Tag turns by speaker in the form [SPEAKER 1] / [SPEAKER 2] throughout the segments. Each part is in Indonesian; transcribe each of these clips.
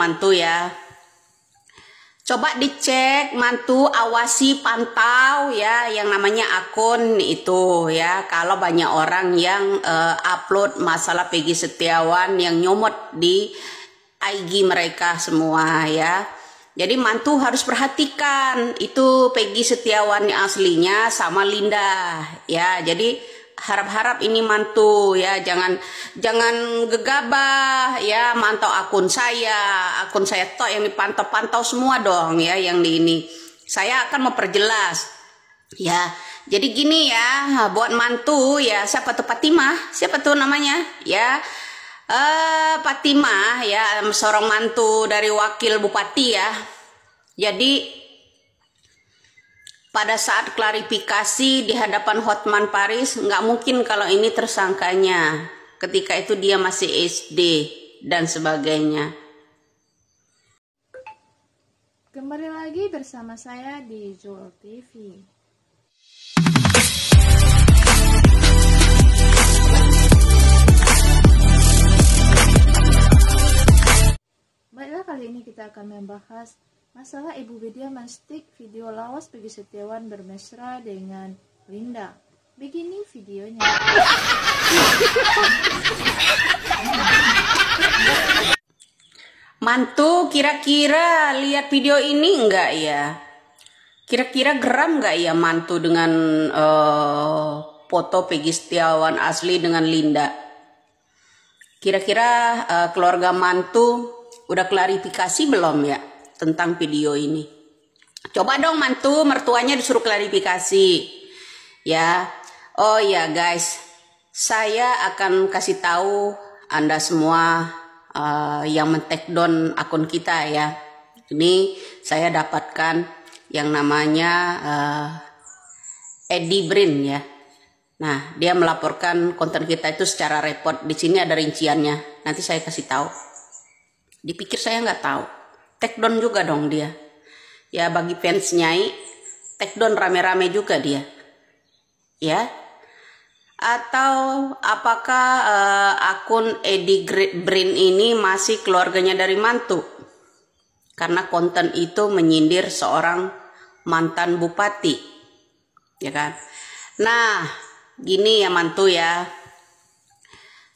[SPEAKER 1] mantu ya. Coba dicek, mantu, awasi, pantau ya yang namanya akun itu ya. Kalau banyak orang yang upload masalah Peggy Setiawan yang nyomot di IG mereka semua ya. Jadi mantu harus perhatikan itu Peggy Setiawan yang aslinya sama Linda ya. Jadi harap-harap ini mantu ya, jangan gegabah ya mantau akun saya tok yang dipantau-pantau semua dong ya yang di ini. Saya akan memperjelas ya. Jadi gini ya, buat mantu ya, siapa tuh Fatimah? Siapa tuh namanya? Ya. Fatimah ya, seorang mantu dari wakil bupati ya. Jadi pada saat klarifikasi di hadapan Hotman Paris, nggak mungkin kalau ini tersangkanya. Ketika itu dia masih SD dan sebagainya.
[SPEAKER 2] Kembali lagi bersama saya di Zul TV. Baiklah, kali ini kita akan membahas masalah Ibu Widya menstik video lawas Peggy Setiawan bermesra dengan Linda. Begini videonya.
[SPEAKER 1] Mantu, kira-kira lihat video ini enggak ya? Kira-kira geram enggak ya mantu dengan foto Peggy Setiawan asli dengan Linda? Kira-kira keluarga mantu udah klarifikasi belum ya tentang video ini? Coba dong mantu, mertuanya disuruh klarifikasi ya. Oh ya guys, saya akan kasih tahu Anda semua yang men-take down akun kita ya. Ini saya dapatkan yang namanya Eddie Brin ya. Nah, dia melaporkan konten kita itu secara repot. Di sini ada rinciannya. Nanti saya kasih tahu. Dipikir saya nggak tahu. Take down juga dong dia. Ya bagi fans Nyai, take down rame-rame juga dia. Ya. Atau apakah akun Eddie Brin ini masih keluarganya dari mantu? Karena konten itu menyindir seorang mantan bupati. Ya kan? Nah, gini ya mantu ya.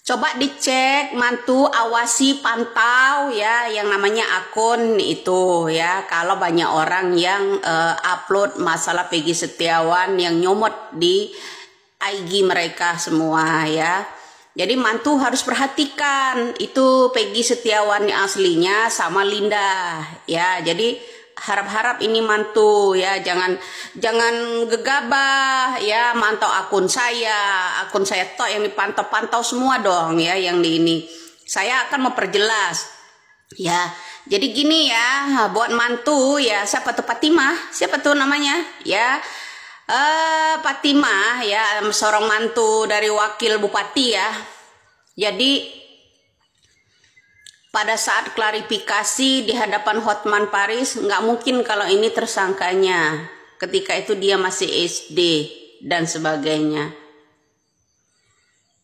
[SPEAKER 1] Coba dicek, mantu, awasi, pantau ya yang namanya akun itu ya. Kalau banyak orang yang upload masalah Peggy Setiawan yang nyomot di IG mereka semua ya. Jadi mantu harus perhatikan itu Peggy Setiawan yang aslinya sama Linda ya. Jadi harap-harap ini mantu ya, jangan gegabah ya mantau akun saya tok yang dipantau-pantau semua dong ya yang di ini. Saya akan memperjelas ya. Jadi gini ya, buat mantu ya, siapa tuh Fatimah? Siapa tuh namanya? Ya. Fatimah ya, seorang mantu dari wakil bupati ya. Jadi pada saat klarifikasi di hadapan Hotman Paris, nggak mungkin kalau ini tersangkanya. Ketika itu dia masih SD dan sebagainya.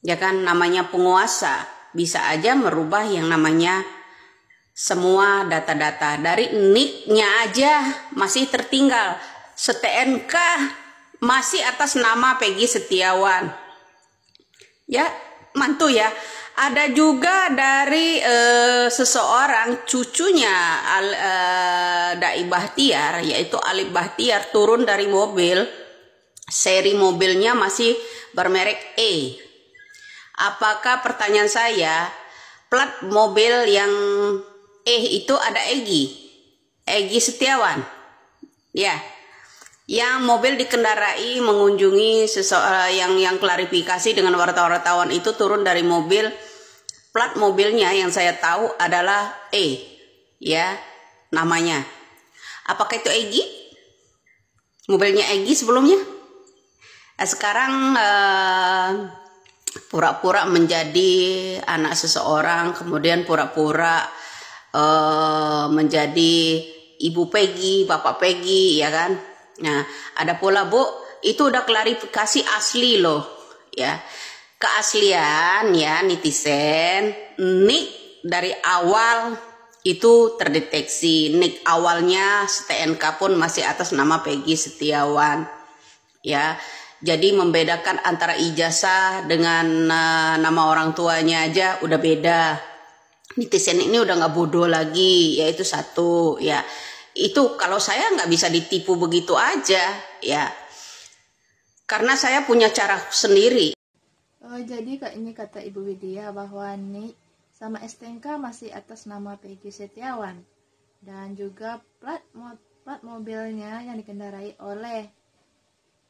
[SPEAKER 1] Ya kan, namanya penguasa bisa aja merubah yang namanya semua data-data. Dari NIK-nya aja masih tertinggal. STNK masih atas nama Peggy Setiawan. Ya, mantu ya. Ada juga dari seseorang cucunya Dai Bahtiar, yaitu Alif Bahtiar, turun dari mobil. Seri mobilnya masih bermerek E. Apakah, pertanyaan saya, plat mobil yang E itu ada Egy Setiawan? Ya. Yang mobil dikendarai mengunjungi seseorang yang klarifikasi dengan wartawan itu turun dari mobil. Plat mobilnya yang saya tahu adalah E ya namanya. Apakah itu Egy? Mobilnya Egy sebelumnya? Sekarang pura-pura menjadi anak seseorang, kemudian pura-pura menjadi ibu Peggy, bapak Peggy ya kan. Nah, ada pula Bu, itu udah klarifikasi asli loh ya. Keaslian ya netizen, nik dari awal itu terdeteksi. Nik awalnya STNK pun masih atas nama Peggy Setiawan. Ya, jadi membedakan antara ijazah dengan nama orang tuanya aja udah beda. Netizen ini udah nggak bodoh lagi, ya itu satu. Ya, itu kalau saya nggak bisa ditipu begitu aja, ya. Karena saya punya cara sendiri.
[SPEAKER 2] Oh, jadi Kak, ini kata Ibu Widya bahwa nik sama STNK masih atas nama Peggy Setiawan, dan juga plat mobilnya yang dikendarai oleh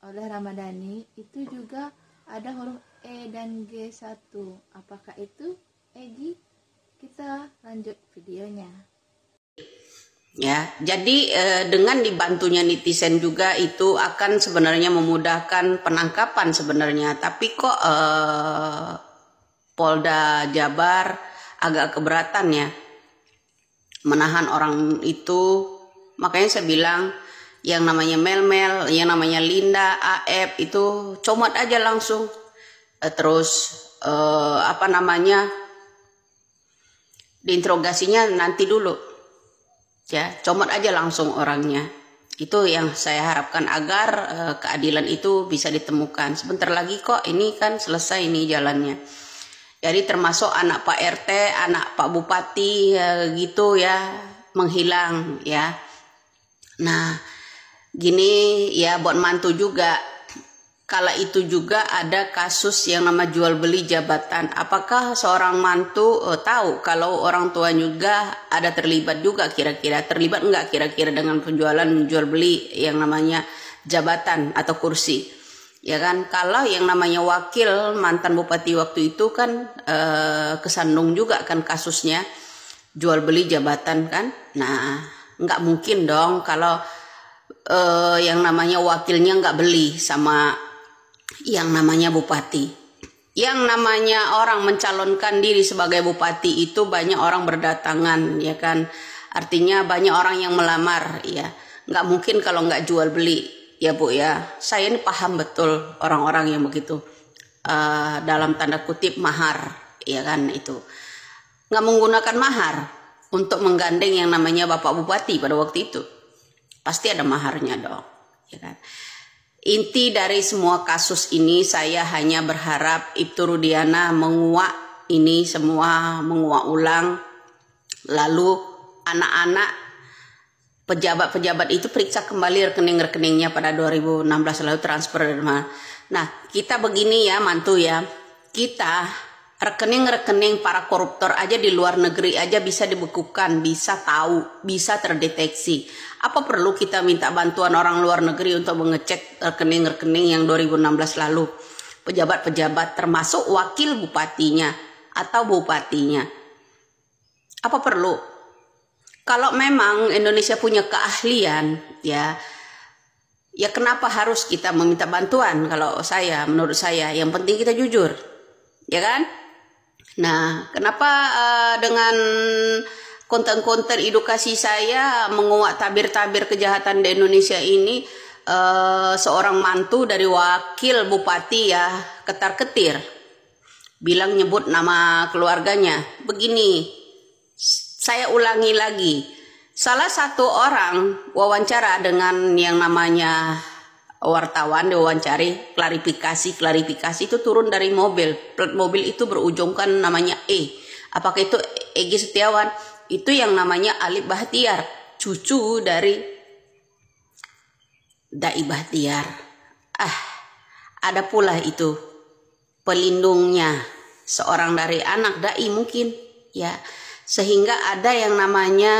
[SPEAKER 2] Ramadhani itu juga ada huruf E dan G1. Apakah itu Egi? Kita lanjut videonya.
[SPEAKER 1] Ya, jadi dengan dibantunya netizen juga itu akan sebenarnya memudahkan penangkapan sebenarnya. Tapi kok Polda Jabar agak keberatan ya menahan orang itu. Makanya saya bilang yang namanya Mel, yang namanya Linda, Aep itu comot aja langsung. Terus diinterogasinya nanti dulu. Ya, comot aja langsung orangnya. Itu yang saya harapkan agar keadilan itu bisa ditemukan. Sebentar lagi kok, ini kan selesai nih jalannya. Jadi termasuk anak Pak RT, anak Pak Bupati gitu ya, menghilang ya. Nah, gini ya buat mantu juga. Kala itu juga ada kasus yang nama jual beli jabatan. Apakah seorang mantu tahu kalau orang tua juga ada terlibat juga kira-kira? Terlibat enggak kira-kira dengan penjualan jual beli yang namanya jabatan atau kursi? Ya kan, kalau yang namanya wakil mantan bupati waktu itu kan kesandung juga kan kasusnya jual beli jabatan kan. Nah, nggak mungkin dong kalau yang namanya wakilnya nggak beli sama yang namanya bupati. Yang namanya orang mencalonkan diri sebagai bupati itu banyak orang berdatangan, ya kan. Artinya banyak orang yang melamar, ya. Nggak mungkin kalau nggak jual beli. Ya Bu ya, saya ini paham betul orang-orang yang begitu dalam tanda kutip mahar, ya kan itu nggak menggunakan mahar untuk menggandeng yang namanya Bapak Bupati pada waktu itu, pasti ada maharnya dong, ya kan. Inti dari semua kasus ini saya hanya berharap Ibtu Rudiana menguak ini semua, menguak ulang, lalu anak-anak pejabat-pejabat itu periksa kembali rekening-rekeningnya pada 2016 lalu transfer dari mana. Nah, kita begini ya mantu ya, kita rekening-rekening para koruptor aja di luar negeri aja bisa dibekukan, bisa tahu, bisa terdeteksi. Apa perlu kita minta bantuan orang luar negeri untuk mengecek rekening-rekening yang 2016 lalu? Pejabat-pejabat termasuk wakil bupatinya atau bupatinya. Apa perlu? Kalau memang Indonesia punya keahlian, ya kenapa harus kita meminta bantuan? Kalau saya, menurut saya, yang penting kita jujur, ya kan? Nah, kenapa dengan konten-konten edukasi saya menguak tabir-tabir kejahatan di Indonesia ini, seorang mantu dari wakil bupati ya ketar-ketir, bilang nyebut nama keluarganya, begini. Saya ulangi lagi, salah satu orang wawancara dengan yang namanya wartawan, diwawancari, klarifikasi itu turun dari mobil. Plat mobil itu berujungkan namanya E. Apakah itu Egy Setiawan? Itu yang namanya Alif Bahtiar, cucu dari Dai Bahtiar. Ada pula itu pelindungnya, seorang dari anak Dai mungkin, ya. Sehingga ada yang namanya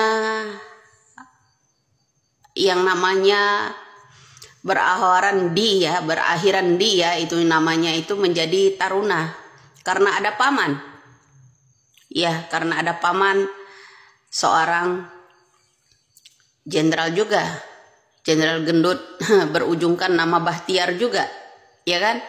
[SPEAKER 1] berakhiran dia itu namanya itu menjadi taruna karena ada paman. Ya, karena ada paman seorang jenderal juga. Jenderal gendut berujungkan nama Bahtiar juga. Ya kan?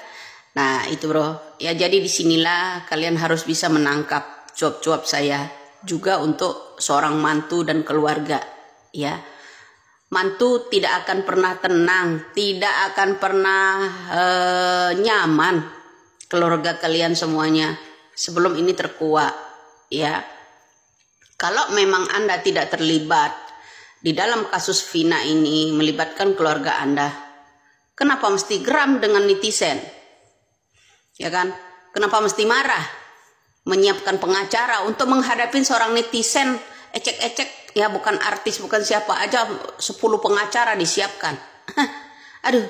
[SPEAKER 1] Nah, itu bro. Ya, jadi disinilah kalian harus bisa menangkap cuap-cuap saya. Juga untuk seorang mantu dan keluarga, ya. Mantu tidak akan pernah tenang, tidak akan pernah nyaman keluarga kalian semuanya sebelum ini terkuak, ya. Kalau memang Anda tidak terlibat di dalam kasus Vina ini melibatkan keluarga Anda, kenapa mesti geram dengan netizen? Ya kan? Kenapa mesti marah? Menyiapkan pengacara untuk menghadapi seorang netizen ecek-ecek, ya bukan artis, bukan siapa aja, 10 pengacara disiapkan. Aduh,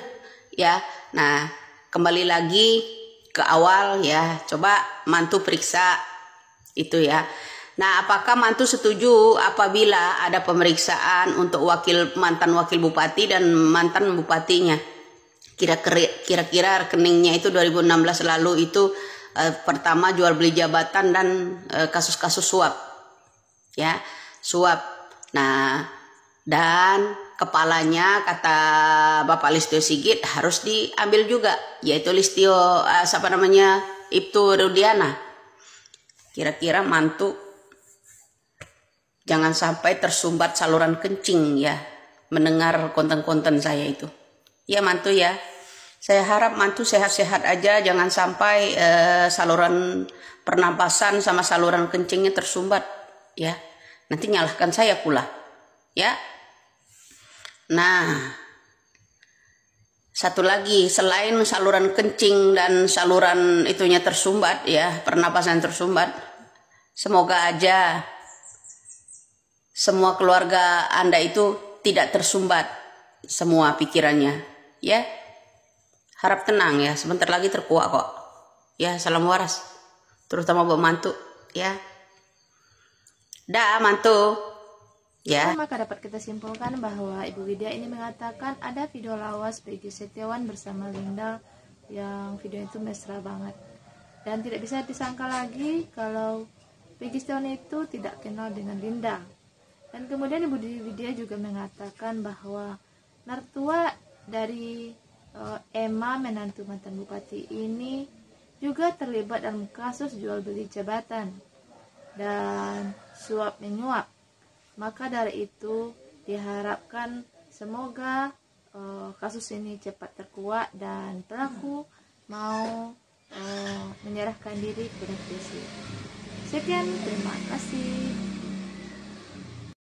[SPEAKER 1] ya. Nah, kembali lagi ke awal ya, coba mantu periksa itu ya. Nah, apakah mantu setuju apabila ada pemeriksaan untuk mantan wakil bupati dan mantan bupatinya? Kira-kira rekeningnya itu 2016 lalu itu pertama jual beli jabatan dan kasus-kasus suap. Ya, suap. Nah, dan kepalanya kata Bapak Listio Sigit harus diambil juga, yaitu Ibtu Rudiana. Kira-kira mantu jangan sampai tersumbat saluran kencing ya mendengar konten-konten saya itu. Ya mantu ya, saya harap mantu sehat-sehat aja, jangan sampai saluran pernapasan sama saluran kencingnya tersumbat ya. Nanti nyalahkan saya pula ya. Nah, satu lagi, selain saluran kencing dan saluran itunya tersumbat ya, pernapasan tersumbat, semoga aja semua keluarga Anda itu tidak tersumbat semua pikirannya ya. Harap tenang ya, sebentar lagi terkuak kok ya. Salam waras terutama buat mantu ya. Dah mantu ya.
[SPEAKER 2] Maka dapat kita simpulkan bahwa Ibu Widya ini mengatakan ada video lawas Peggy Setiawan bersama Linda yang video itu mesra banget, dan tidak bisa disangka lagi kalau Peggy Setiawan itu tidak kenal dengan Linda. Dan kemudian Ibu Widya juga mengatakan bahwa mertua dari Emma, menantu mantan bupati ini, juga terlibat dalam kasus jual beli jabatan dan suap menyuap. Maka dari itu diharapkan semoga kasus ini cepat terkuak dan pelaku mau menyerahkan diri kepada polisi. Sekian, terima kasih.